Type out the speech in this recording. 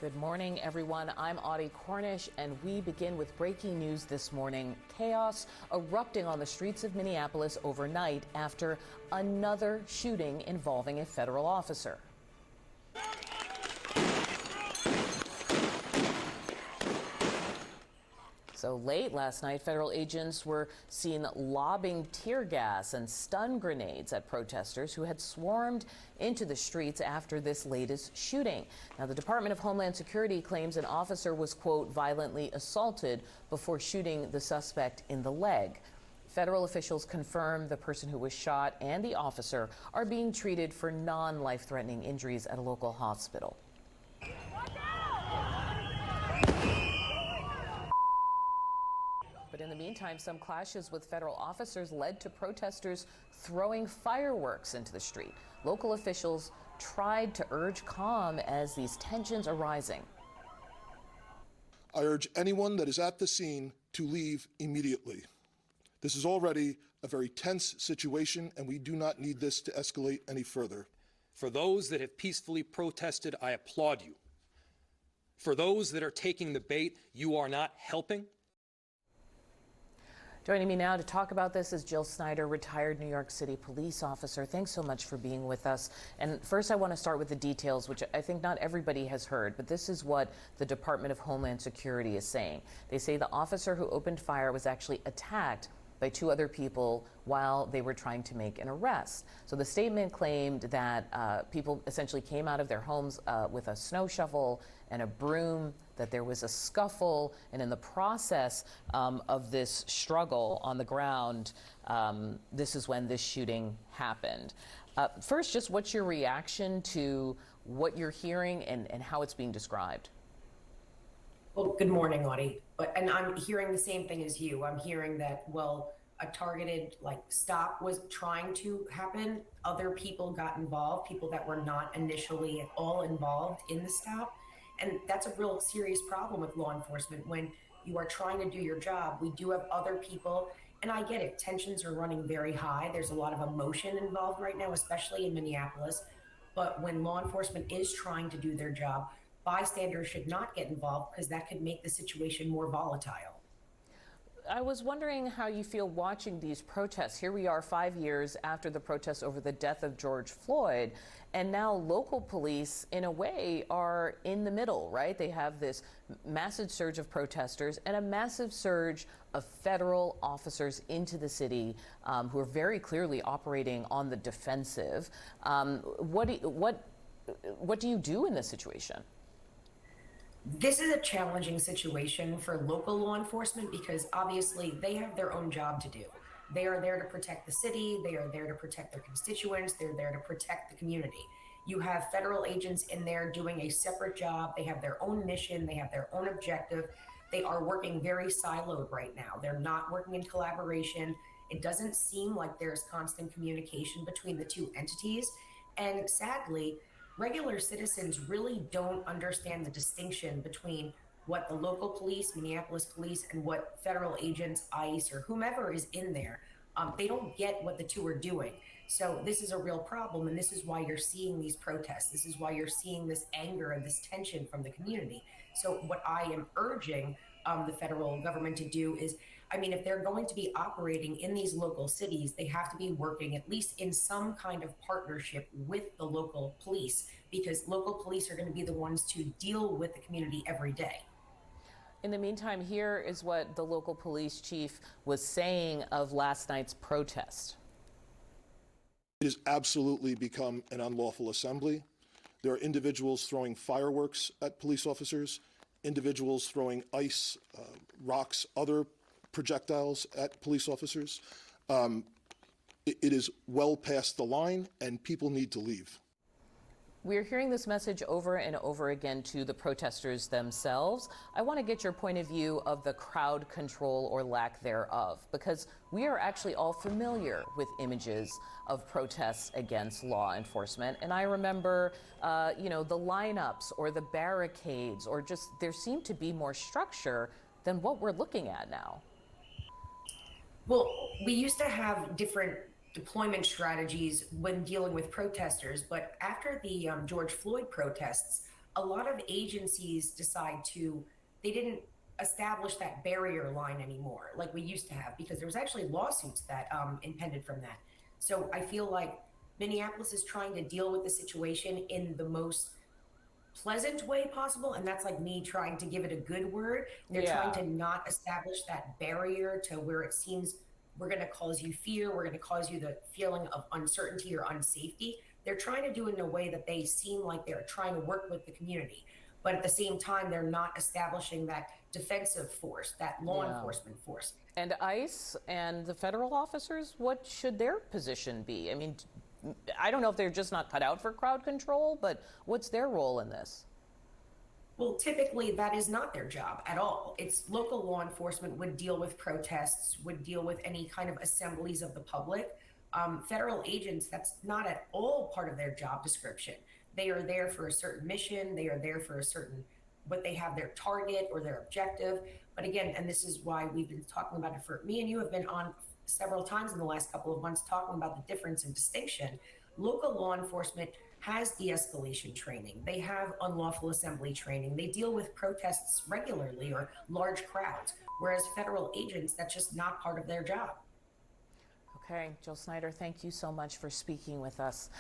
Good morning, everyone. I'm Audie Cornish, and we begin with breaking news this morning. Chaos erupting on the streets of Minneapolis overnight after another shooting involving a federal officer. So late last night, federal agents were seen lobbing tear gas and stun grenades at protesters who had swarmed into the streets after this latest shooting. Now, the Department of Homeland Security claims an officer was, quote, violently assaulted before shooting the suspect in the leg. Federal officials confirm the person who was shot and the officer are being treated for non-life-threatening injuries at a local hospital. But in the meantime, some clashes with federal officers led to protesters throwing fireworks into the street. Local officials tried to urge calm as these tensions are rising. I urge anyone that is at the scene to leave immediately. This is already a very tense situation, and we do not need this to escalate any further. For those that have peacefully protested, I applaud you. For those that are taking the bait, you are not helping. Joining me now to talk about this is Jill Snider, retired New York City police officer. Thanks so much for being with us. And first, I want to start with the details, which I think not everybody has heard, but this is what the Department of Homeland Security is saying. They say the officer who opened fire was actually attacked by two other people while they were trying to make an arrest. So the statement claimed that people essentially came out of their homes with a snow shovel and a broom, that there was a scuffle, and in the process of this struggle on the ground, this is when this shooting happened. First, just what's your reaction to what you're hearing and how it's being described? Well, good morning, Audie. And I'm hearing the same thing as you. I'm hearing that, well, a targeted stop was trying to happen. Other people got involved, people that were not initially at all involved in the stop. And that's a real serious problem with law enforcement. When you are trying to do your job, we do have other people, and I get it, tensions are running very high. There's a lot of emotion involved right now, especially in Minneapolis. But when law enforcement is trying to do their job, bystanders should not get involved because that could make the situation more volatile. I was wondering how you feel watching these protests. Here we are 5 years after the protests over the death of George Floyd, and now local police, in a way, are in the middle, right? They have this massive surge of protesters and a massive surge of federal officers into the city who are very clearly operating on the defensive. What do you do in this situation? This is a challenging situation for local law enforcement because obviously they have their own job to do. They are there to protect the city. They are there to protect their constituents. They're there to protect the community. You have federal agents in there doing a separate job. They have their own mission. They have their own objective. They are working very siloed right now. They're not working in collaboration. It doesn't seem like there's constant communication between the two entities. And sadly, regular citizens really don't understand the distinction between what the local police, Minneapolis police, and what federal agents, ICE, or whomever is in there. They don't get what the two are doing. So this is a real problem, and this is why you're seeing these protests. This is why you're seeing this anger and this tension from the community. So what I am urging the federal government to do is, if they're going to be operating in these local cities, they have to be working at least in some kind of partnership with the local police, because local police are going to be the ones to deal with the community every day. In the meantime, here is what the local police chief was saying of last night's protest. It has absolutely become an unlawful assembly. There are individuals throwing fireworks at police officers, individuals throwing ice, rocks, other projectiles at police officers. It is well past the line, and people need to leave. We're hearing this message over and over again to the protesters themselves. I want to get your point of view of the crowd control or lack thereof, because we are actually all familiar with images of protests against law enforcement. And I remember, the lineups or the barricades, or just there seemed to be more structure than what we're looking at now. Well, we used to have different deployment strategies when dealing with protesters, but after the George Floyd protests, a lot of agencies they didn't establish that barrier line anymore like we used to have, because there was actually lawsuits that impended from that. So I feel like Minneapolis is trying to deal with the situation in the most pleasant way possible, and that's like me trying to give it a good word. They're trying to not establish that barrier to where it seems we're going to cause you fear, we're going to cause you the feeling of uncertainty or unsafety. They're trying to do it in a way that they seem like they're trying to work with the community, but at the same time they're not establishing that defensive force, that law enforcement force. And ICE and the federal officers, what should their position be? I mean, I don't know if they're just not cut out for crowd control, but what's their role in this? Well, typically that is not their job at all. It's local law enforcement would deal with protests, would deal with any kind of assemblies of the public. Federal agents, that's not at all part of their job description. They are there for a certain mission. They are there for a certain, but they have their target or their objective. But again, and this is why we've been talking about it, for me and you have been on several times in the last couple of months talking about the difference and distinction. Local law enforcement has de-escalation training. They have unlawful assembly training. They deal with protests regularly or large crowds, whereas federal agents, that's just not part of their job. Okay, Jill Snider, thank you so much for speaking with us.